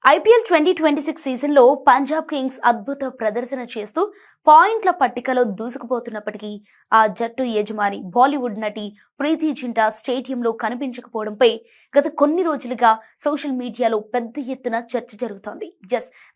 IPL 2026 సీజన్లో Punjab Kings అద్భుత ప్రదర్శన చేస్తూ పాయింట్ల పట్టికలో దూసుకుపోతున్నప్పటికీ ఆ జట్టు యజమాని బాలీవుడ్ నటి ప్రీతి జింటా స్టేడియంలో కనిపించకపోవడంపై గత కొన్ని రోజులుగా సోషల్ మీడియాలో పెద్ద ఎత్తున చర్చ జరుగుతోంది.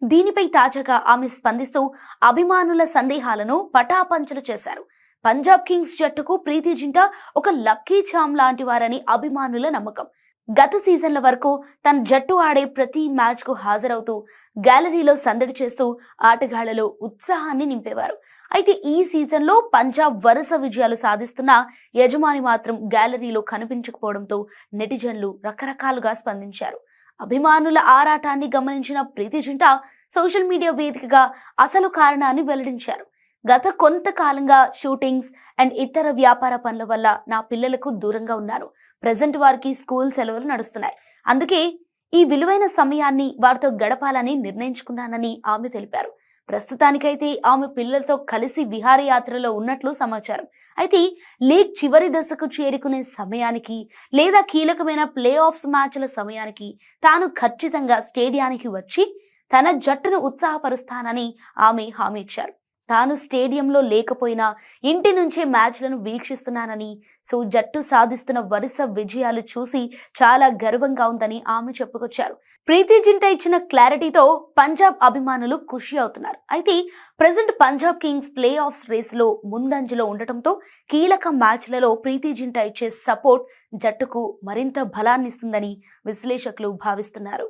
దీనిపై తాజాగా ఆమె స్పందిస్తూ అభిమానుల సందేహాలను పటాపంచలు చేశారు. పంజాబ్ కింగ్స్ జట్టుకు ప్రీతి జింటా ఒక లక్కీ చామ్ లాంటి వారని అభిమానుల నమ్మకం. గత సీజన్ల వరకు తన జట్టు ఆడే ప్రతి మ్యాచ్ కు హాజరవుతూ గ్యాలరీలో సందడి చేస్తూ ఆటగాళ్లలో ఉత్సాహాన్ని నింపేవారు. అయితే ఈ సీజన్లో పంజాబ్ వరుస విజయాలు సాధిస్తున్న యజమాని మాత్రం గ్యాలరీలో కనిపించకపోవడంతో నెటిజన్లు రకరకాలుగా స్పందించారు. అభిమానుల ఆరాటాన్ని గమనించిన ప్రీతి జింటా సోషల్ మీడియా వేదికగా అసలు కారణాన్ని వెల్లడించారు. గత కొంతకాలంగా షూటింగ్స్ అండ్ ఇతర వ్యాపార పనుల వల్ల నా పిల్లలకు దూరంగా ఉన్నారు. ప్రెజెంట్ వారికి స్కూల్ సెలవులు నడుస్తున్నాయి. అందుకే ఈ విలువైన సమయాన్ని వారితో గడపాలని నిర్ణయించుకున్నానని ఆమె తెలిపారు. ప్రస్తుతానికైతే ఆమె పిల్లలతో కలిసి విహారయాత్రలో ఉన్నట్లు సమాచారం. అయితే లీగ్ చివరి దశకు చేరుకునే సమయానికి లేదా కీలకమైన ప్లే ఆఫ్స్ మ్యాచ్ల సమయానికి తాను ఖచ్చితంగా స్టేడియానికి వచ్చి తన జట్టును ఉత్సాహపరుస్తానని ఆమె హామీ ఇచ్చారు. తాను స్టేడియంలో లేకపోయినా ఇంటి నుంచే మ్యాచ్లను వీక్షిస్తున్నానని, జట్టు సాధిస్తున్న వరుస విజయాలు చూసి చాలా గర్వంగా ఉందని ఆమె చెప్పుకొచ్చారు. ప్రీతి జింటా ఇచ్చిన క్లారిటీతో పంజాబ్ అభిమానులు ఖుషి అవుతున్నారు. అయితే present Punjab Kings play offs రేసులో ముందంజలో ఉండటంతో కీలక మ్యాచ్లలో ప్రీతి జింటా ఇచ్చే సపోర్ట్ జట్టుకు మరింత బలాన్నిస్తుందని విశ్లేషకులు భావిస్తున్నారు.